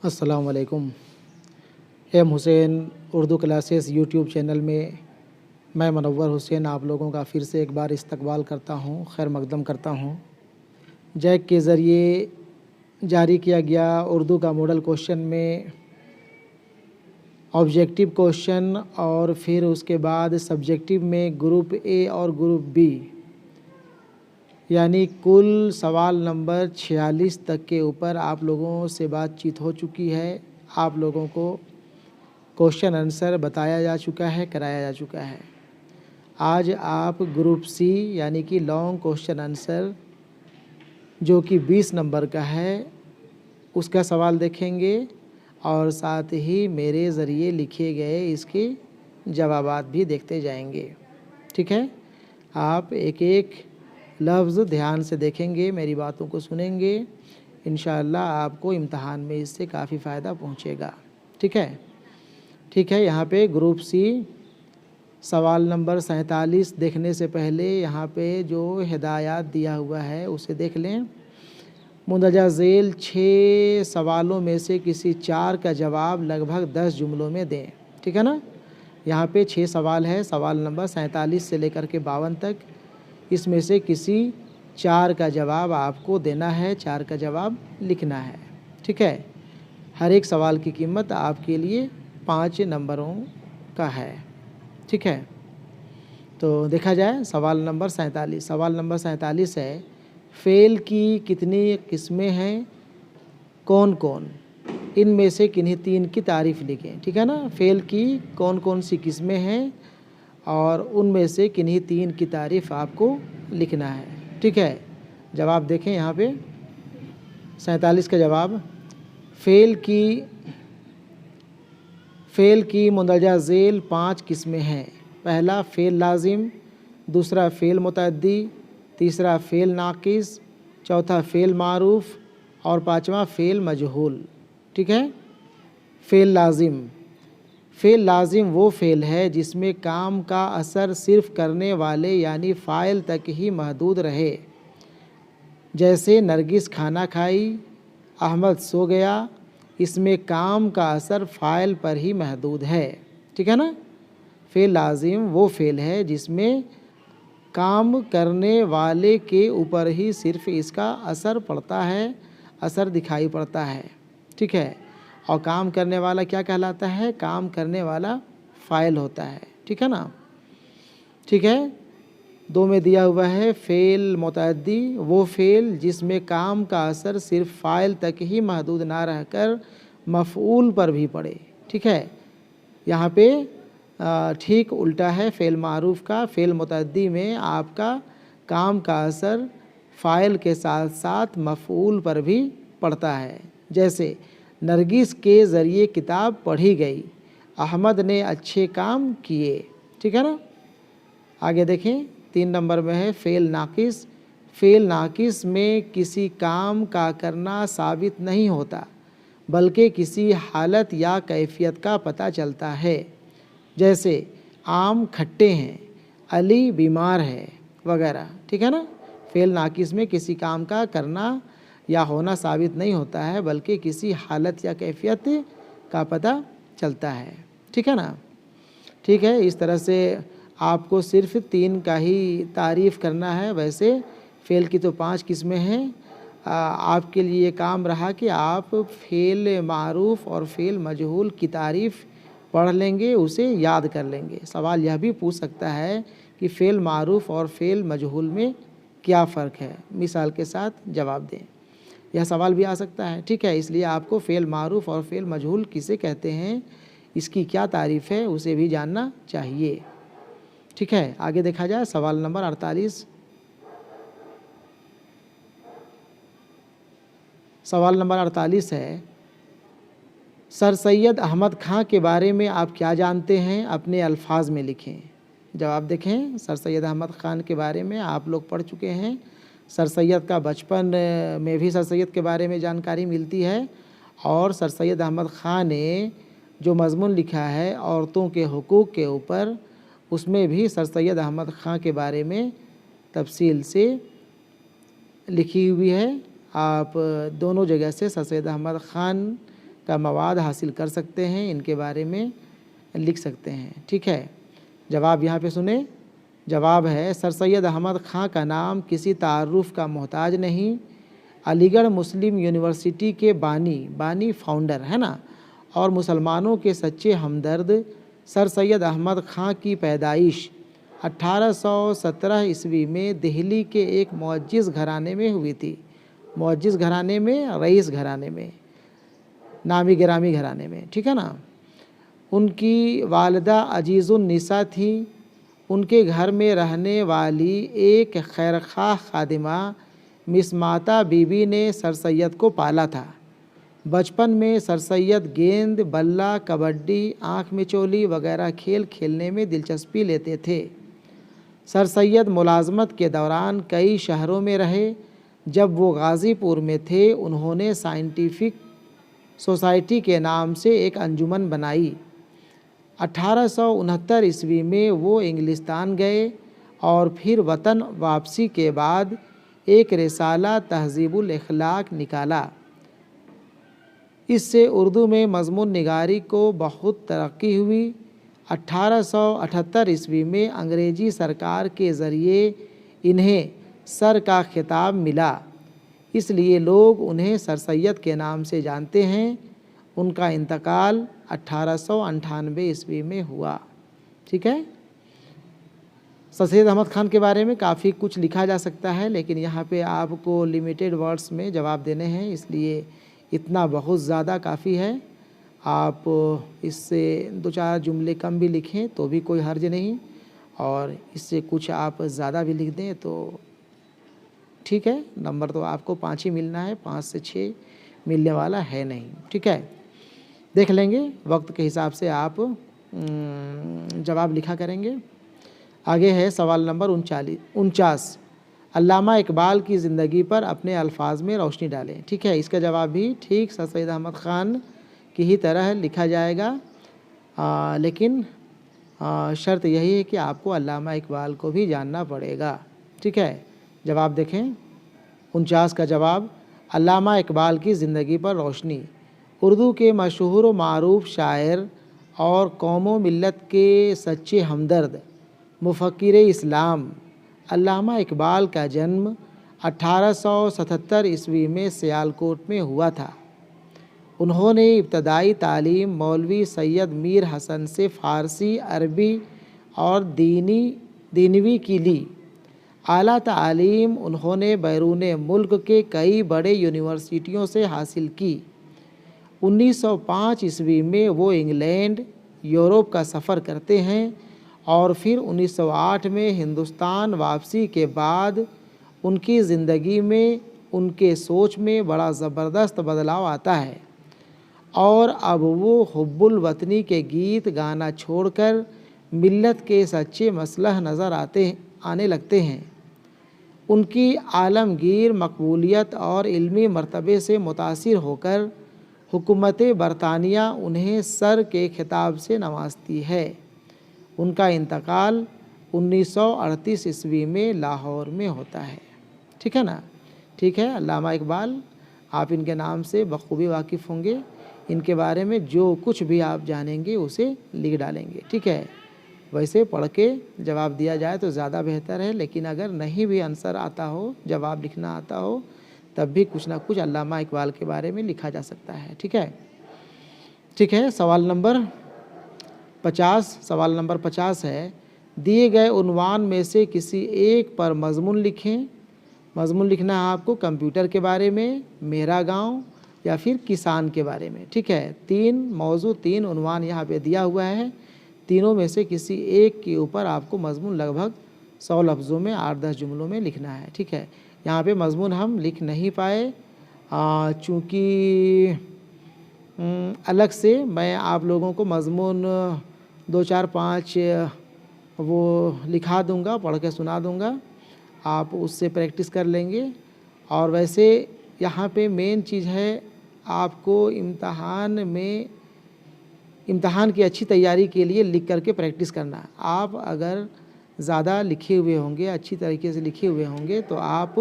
अस्सलाम वालेकुम। M Hussain Urdu classes YouTube channel में मैं मुनव्वर हुसैन आप लोगों का फिर से एक बार इस्तकबाल करता हूँ, खैर मकदम करता हूँ। जैक के ज़रिए जारी किया गया उर्दू का मॉडल क्वेश्चन में ऑब्जेक्टिव क्वेश्चन और फिर उसके बाद सब्जेक्टिव में ग्रुप ए और ग्रुप बी, यानी कुल सवाल नंबर 46 तक के ऊपर आप लोगों से बातचीत हो चुकी है। आप लोगों को क्वेश्चन आंसर बताया जा चुका है, कराया जा चुका है। आज आप ग्रुप सी यानी कि लॉन्ग क्वेश्चन आंसर जो कि 20 नंबर का है उसका सवाल देखेंगे और साथ ही मेरे ज़रिए लिखे गए इसके जवाबात भी देखते जाएंगे। ठीक है, आप एक एक लफ्ज़ ध्यान से देखेंगे, मेरी बातों को सुनेंगे, इंशाअल्लाह आपको इम्तहान में इससे काफ़ी फ़ायदा पहुंचेगा। ठीक है, ठीक है। यहाँ पे ग्रुप सी सवाल नंबर 47 देखने से पहले यहाँ पे जो हिदायत दिया हुआ है उसे देख लें। मुंदरजा झेल 6 सवालों में से किसी 4 का जवाब लगभग 10 जुमलों में दें। ठीक है ना, यहाँ पे 6 सवाल है, सवाल नंबर 47 से लेकर के 52 तक। इसमें से किसी 4 का जवाब आपको देना है, 4 का जवाब लिखना है। ठीक है, हर एक सवाल की कीमत आपके लिए 5 नंबरों का है। ठीक है, तो देखा जाए सवाल नंबर 47। सवाल नंबर 47 है, फ़ेल की कितनी किस्में हैं, कौन कौन, इनमें से किन्हीं 3 की तारीफ़ लिखें। ठीक है ना, फ़ेल की कौन कौन सी किस्में हैं और उनमें से किन्हीं 3 की तारीफ़ आपको लिखना है। ठीक है, जवाब देखें यहाँ पे 47 का जवाब। फ़ेल की मुंदरजा झेल 5 किस्में हैं। पहला फ़ेल लाजिम, दूसरा फ़ेल मुतअद्दी, तीसरा फ़ेल नाकिस, चौथा फ़ेल मारूफ़ और पाँचवा फ़ेल मजहूल। ठीक है, फ़ेल लाजिम। फ़ेल लाजिम वो फ़ेल है जिसमें काम का असर सिर्फ़ करने वाले यानी फ़ाइल तक ही महदूद रहे, जैसे नरगिस खाना खाई, अहमद सो गया। इसमें काम का असर फ़ाइल पर ही महदूद है। ठीक है ना, फ़ेल लाजिम वो फ़ेल है जिसमें काम करने वाले के ऊपर ही सिर्फ़ इसका असर पड़ता है, असर दिखाई पड़ता है। ठीक है, और काम करने वाला क्या कहलाता है, काम करने वाला फ़ाइल होता है। ठीक है ना, ठीक है। 2 में दिया हुआ है फ़ेल मुतअद्दी, वो फ़ेल जिसमें काम का असर सिर्फ़ फ़ाइल तक ही महदूद ना रहकर मफ़ऊल पर भी पड़े। ठीक है, यहाँ पे ठीक उल्टा है फ़ेल मारूफ़ का। फ़ेल मुतअद्दी में आपका काम का असर फ़ाइल के साथ साथ मफ़ऊल पर भी पड़ता है, जैसे नरगिस के ज़रिए किताब पढ़ी गई, अहमद ने अच्छे काम किए। ठीक है ना, आगे देखें 3 नंबर में है फ़ेल नाकिस। फ़ेल नाकिस में किसी काम का करना साबित नहीं होता बल्कि किसी हालत या कैफियत का पता चलता है, जैसे आम खट्टे हैं, अली बीमार है वगैरह। ठीक है ना, फ़ेल नाकिस में किसी काम का करना या होना साबित नहीं होता है बल्कि किसी हालत या कैफियत का पता चलता है। ठीक है ना, ठीक है। इस तरह से आपको सिर्फ़ 3 का ही तारीफ़ करना है। वैसे फ़ेल की तो 5 किस्में हैं। आपके लिए काम रहा कि आप फ़ेल मारूफ़ और फ़ेल मजहूल की तारीफ़ पढ़ लेंगे, उसे याद कर लेंगे। सवाल यह भी पूछ सकता है कि फ़ेल मारूफ़ और फ़ेल मजहूल में क्या फ़र्क है, मिसाल के साथ जवाब दें। यह सवाल भी आ सकता है। ठीक है, इसलिए आपको फ़ेल मारूफ़ और फ़ेल मजहूल किसे कहते हैं, इसकी क्या तारीफ़ है, उसे भी जानना चाहिए। ठीक है, आगे देखा जाए सवाल नंबर 48। सवाल नंबर 48 है, सर सैयद अहमद ख़ां के बारे में आप क्या जानते हैं, अपने अल्फाज में लिखें। जवाब देखें, सर सैयद अहमद ख़ान के बारे में आप लोग पढ़ चुके हैं। सर सैयद का बचपन में भी सर सैयद के बारे में जानकारी मिलती है और सर सैयद अहमद ख़ान ने जो मज़मून लिखा है औरतों के हुकूक़ के ऊपर, उसमें भी सर सैयद अहमद ख़ां के बारे में तफसील से लिखी हुई है। आप दोनों जगह से सर सैयद अहमद ख़ान का मवाद हासिल कर सकते हैं, इनके बारे में लिख सकते हैं। ठीक है, जवाब यहाँ पे सुने। जवाब है सर सैयद अहमद ख़ां का नाम किसी तारुफ का मोहताज नहीं। अलीगढ़ मुस्लिम यूनिवर्सिटी के बानी फाउंडर है ना, और मुसलमानों के सच्चे हमदर्द सर सैयद अहमद ख़ां की पैदाइश 1817 ईस्वी में दिल्ली के एक मुअज्जिज़ घराने में हुई थी। मुअज्जिज़ घराने में, रईस घराने में, नामी गिरामी घराने में। ठीक है ना। उनकी वालिदा अजीज़ुन्निसा थी। उनके घर में रहने वाली एक खैरख्वाह खादिमा मिस माता बीबी ने सर सैयद को पाला था। बचपन में सर सैयद गेंद, बल्ला, कबड्डी, आँख मिचौली वगैरह खेल खेलने में दिलचस्पी लेते थे। सर सैयद मुलाजमत के दौरान कई शहरों में रहे। जब वो गाज़ीपुर में थे, उन्होंने साइंटिफिक सोसाइटी के नाम से एक अंजुमन बनाई। 1869 ईस्वी में वो इंग्लिस्तान गए और फिर वतन वापसी के बाद एक रिसाला तहज़ीबुल अखलाक निकाला। इससे उर्दू में मज़मून निगारी को बहुत तरक्की हुई। 1878 ईस्वी में अंग्रेज़ी सरकार के ज़रिए इन्हें सर का खिताब मिला, इसलिए लोग उन्हें सर सैयद के नाम से जानते हैं। उनका इंतकाल 1898 ईस्वी में हुआ। ठीक है। सर सैयद अहमद ख़ान के बारे में काफ़ी कुछ लिखा जा सकता है, लेकिन यहाँ पे आपको लिमिटेड वर्ड्स में जवाब देने हैं, इसलिए इतना बहुत ज़्यादा काफ़ी है। आप इससे 2-4 जुमले कम भी लिखें तो भी कोई हर्ज नहीं, और इससे कुछ आप ज़्यादा भी लिख दें तो ठीक है। नंबर तो आपको 5 ही मिलना है, 5 से 6 मिलने वाला है नहीं। ठीक है, देख लेंगे, वक्त के हिसाब से आप जवाब लिखा करेंगे। आगे है सवाल नंबर 49। अल्लामा इकबाल की ज़िंदगी पर अपने अल्फाज में रोशनी डालें। ठीक है, इसका जवाब भी ठीक सर सैयद अहमद ख़ान की ही तरह लिखा जाएगा, लेकिन शर्त यही है कि आपको अल्लामा इकबाल को भी जानना पड़ेगा। ठीक है, जवाब देखें। 49 का जवाब, अल्लामा इकबाल की ज़िंदगी पर रोशनी। उर्दू के मशहूर व मारूफ शायर और कौमो मिल्लत के सच्चे हमदर्द मुफ़क्किर इस्लाम अल्लामा इकबाल का जन्म 1877 ईस्वी में सियालकोट में हुआ था। उन्होंने इब्तदाई तालीम मौलवी सैयद मीर हसन से फ़ारसी, अरबी और दीनवी की ली। आला तालीम उन्होंने बैरून मुल्क के कई बड़े यूनिवर्सिटियों से हासिल की। 1905 ईस्वी में वो इंग्लैंड, यूरोप का सफ़र करते हैं और फिर 1908 में हिंदुस्तान वापसी के बाद उनकी ज़िंदगी में, उनके सोच में बड़ा ज़बरदस्त बदलाव आता है और अब वो हुब्बुल वतनी के गीत गाना छोड़कर मिल्लत के सच्चे मसलह नज़र आने लगते हैं। उनकी आलमगीर मकबूलियत और इल्मी मर्तबे से मुतासिर होकर हुकूमत बरतानिया उन्हें सर के खिताब से नवाजती है। उनका इंतकाल 1938 ईस्वी में लाहौर में होता है। ठीक है ना। ठीक है, अल्लामा इकबाल, आप इनके नाम से बखूबी वाकिफ़ होंगे। इनके बारे में जो कुछ भी आप जानेंगे उसे लिख डालेंगे। ठीक है, वैसे पढ़ के जवाब दिया जाए तो ज़्यादा बेहतर है, लेकिन अगर नहीं भी आंसर आता हो, जवाब लिखना आता हो, तब भी कुछ ना कुछ अल्लामा इकबाल के बारे में लिखा जा सकता है। ठीक है। ठीक है, सवाल नंबर 50 है, दिए गए उन्वान में से किसी एक पर मज़मून लिखें। मज़मून लिखना है आपको कंप्यूटर के बारे में, मेरा गांव या फिर किसान के बारे में। ठीक है, 3 उन्वान यहाँ पे दिया हुआ है। तीनों में से किसी एक के ऊपर आपको मज़मून लगभग 100 लफ्ज़ों में 8-10 जुमलों में लिखना है। ठीक है, यहाँ पे मज़मून हम लिख नहीं पाए चूँकि अलग से मैं आप लोगों को मज़मून 2-4-5 वो लिखा दूंगा, पढ़ के सुना दूंगा, आप उससे प्रैक्टिस कर लेंगे। और वैसे यहाँ पे मेन चीज़ है आपको इम्तहान की अच्छी तैयारी के लिए लिख करके प्रैक्टिस करना। आप अगर ज़्यादा लिखे हुए होंगे, अच्छी तरीके से लिखे हुए होंगे, तो आप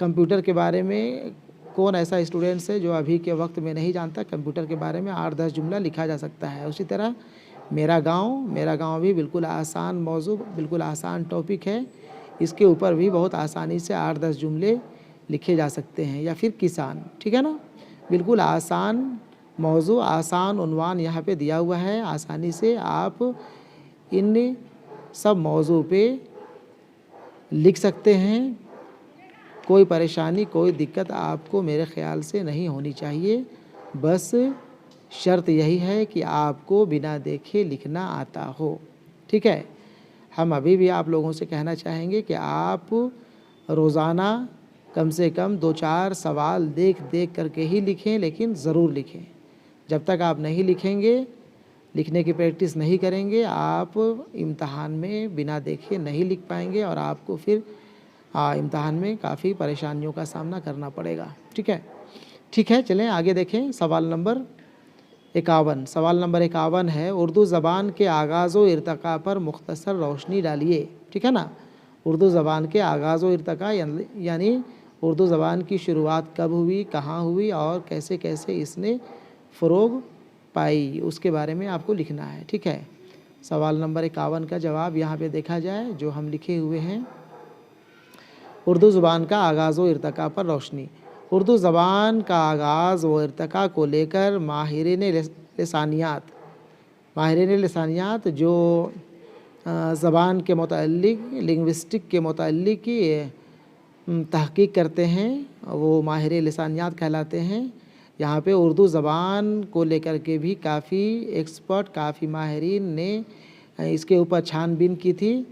कंप्यूटर के बारे में कौन ऐसा स्टूडेंट्स है जो अभी के वक्त में नहीं जानता कंप्यूटर के बारे में 8-10 जुमला लिखा जा सकता है। उसी तरह मेरा गांव भी बिल्कुल आसान मौजू, बिल्कुल आसान टॉपिक है, इसके ऊपर भी बहुत आसानी से 8-10 जुमले लिखे जा सकते हैं। या फिर किसान, ठीक है ना, बिल्कुल आसान मौजू, आसान उन्वान यहाँ पे दिया हुआ है, आसानी से आप इन सब मौजू पे लिख सकते हैं। कोई परेशानी, कोई दिक्कत आपको मेरे ख़्याल से नहीं होनी चाहिए। बस शर्त यही है कि आपको बिना देखे लिखना आता हो, ठीक है। हम अभी भी आप लोगों से कहना चाहेंगे कि आप रोज़ाना कम से कम 2-4 सवाल देख देख करके ही लिखें, लेकिन ज़रूर लिखें। जब तक आप नहीं लिखेंगे, लिखने की प्रैक्टिस नहीं करेंगे, आप इम्तहान में बिना देखे नहीं लिख पाएंगे और आपको फिर इम्तहान में काफ़ी परेशानियों का सामना करना पड़ेगा, ठीक है। ठीक है, चलें आगे देखें। सवाल नंबर 51, सवाल नंबर 51 है, उर्दू ज़बान के आगाज़ व इर्तिक़ा पर मुख्तसर रोशनी डालिए, ठीक है ना। उर्दू ज़बान के आगाज़ व इर्तिक़ा यानी उर्दू ज़बान की शुरुआत कब हुई, कहाँ हुई और कैसे कैसे इसने फ़रोग़ पाई, उसके बारे में आपको लिखना है, ठीक है। सवाल नंबर 51 का जवाब यहाँ पे देखा जाए जो हम लिखे हुए हैं, उर्दू ज़ुबान का आगाज़ व इर्तिक़ा पर रोशनी। उर्दू ज़बान का आगाज़ व इर्तिक़ा को लेकर माहिरीन लिसानियात जो ज़बान के मुतअल्लिक़, लिंग्विस्टिक के मुतअल्लिक़ तहक़ीक़ करते हैं, वो माहिर लिसानियात कहलाते हैं। यहाँ पे उर्दू ज़बान को लेकर के भी काफ़ी एक्सपर्ट, काफ़ी माहिरीन ने इसके ऊपर छानबीन की थी।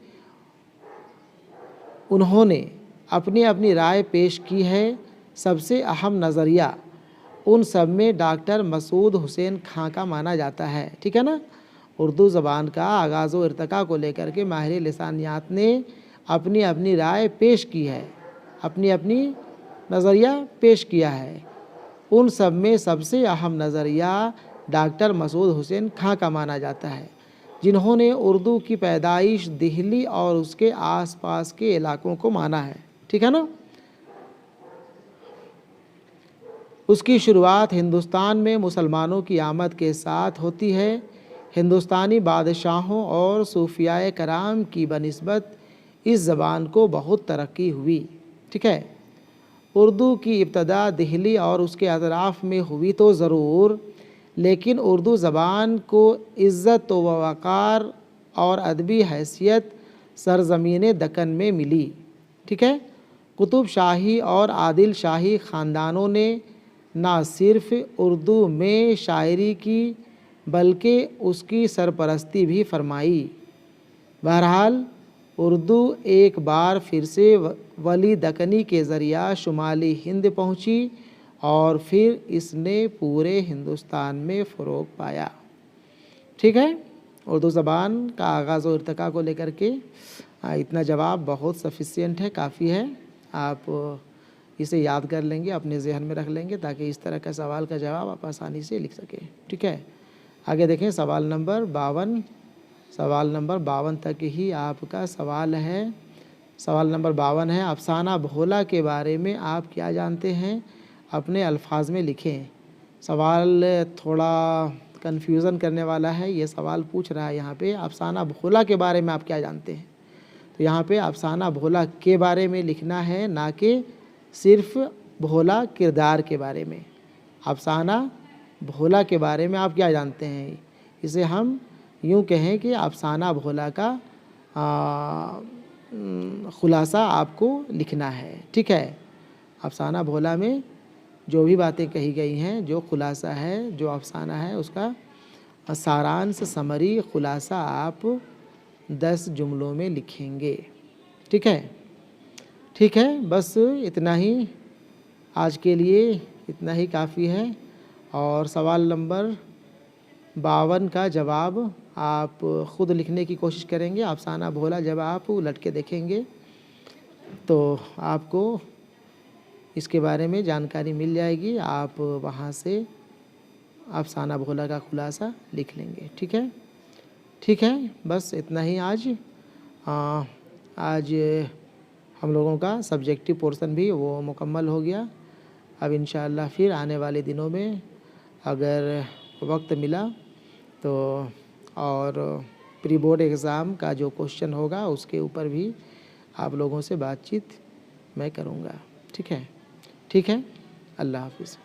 उन्होंने अपनी अपनी राय पेश की है। सबसे अहम नज़रिया उन सब में डॉक्टर मसूद हुसैन खां का माना जाता है, ठीक है ना। उर्दू ज़बान का आगाज़ व इर्तिक़ा को लेकर के माहिर लिसानियात ने अपनी अपनी राय पेश की है, अपनी अपनी नज़रिया पेश किया है। उन सब में सबसे अहम नज़रिया डॉक्टर मसूद हुसैन खां का माना जाता है, जिन्होंने उर्दू की पैदाइश दिल्ली और उसके आसपास के इलाक़ों को माना है, ठीक है ना। उसकी शुरुआत हिंदुस्तान में मुसलमानों की आमद के साथ होती है। हिंदुस्तानी बादशाहों और सूफियाए कराम की बनिस्बत इस ज़बान को बहुत तरक्की हुई, ठीक है। उर्दू की इब्तदा दिल्ली और उसके अतराफ़ में हुई तो ज़रूर, लेकिन उर्दू ज़बान को इज़्ज़त व वक़ार और अदबी हैसियत सरज़मीन दक्कन में मिली, ठीक है। कुतुब शाही और आदिल शाही ख़ानदानों ने ना सिर्फ़ उर्दू में शायरी की बल्कि उसकी सरपरस्ती भी फरमाई। बहरहाल उर्दू एक बार फिर से वली दक्कनी के ज़रिया शुमाली हिंद पहुंची और फिर इसने पूरे हिंदुस्तान में फ़रोग़ पाया, ठीक है। उर्दू ज़बान का आगाज़ व इर्तिक़ा को लेकर के इतना जवाब बहुत सफिशिएंट है, काफ़ी है। आप इसे याद कर लेंगे, अपने जहन में रख लेंगे, ताकि इस तरह का सवाल का जवाब आप आसानी से लिख सकें, ठीक है। आगे देखें सवाल नंबर 52, सवाल नंबर 52 तक ही आपका सवाल है। सवाल नंबर 52 है, अफसाना भोला के बारे में आप क्या जानते हैं, अपने अल्फाज में लिखें। सवाल थोड़ा कन्फ्यूज़न करने वाला है। ये सवाल पूछ रहा है यहाँ पे अफसाना भोला के बारे में आप क्या जानते हैं। तो यहाँ पे अफसाना भोला के बारे में लिखना है, ना कि सिर्फ़ भोला किरदार के बारे में। अफसाना भोला के बारे में आप क्या जानते हैं, इसे हम यूँ कहें कि अफसाना भोला का ख़ुलासा आपको लिखना है, ठीक है। अफसाना भोला में जो भी बातें कही गई हैं, जो ख़ुलासा है, जो अफसाना है, उसका सारांश, समरी, ख़ुलासा आप 10 जुमलों में लिखेंगे, ठीक है। ठीक है, बस इतना ही आज के लिए, इतना ही काफ़ी है। और सवाल नंबर 52 का जवाब आप ख़ुद लिखने की कोशिश करेंगे। अफसाना भोला जब आप उलट के देखेंगे तो आपको इसके बारे में जानकारी मिल जाएगी। आप वहाँ से अफसाना भोला का ख़ुलासा लिख लेंगे, ठीक है। ठीक है, बस इतना ही आज। आज हम लोगों का सब्जेक्टिव पोर्शन भी वो मुकम्मल हो गया। अब इंशाअल्लाह फिर आने वाले दिनों में अगर वक्त मिला तो और प्री बोर्ड एग्ज़ाम का जो क्वेश्चन होगा उसके ऊपर भी आप लोगों से बातचीत मैं करूँगा। ठीक है, ठीक है। अल्लाह हाफ़िज़।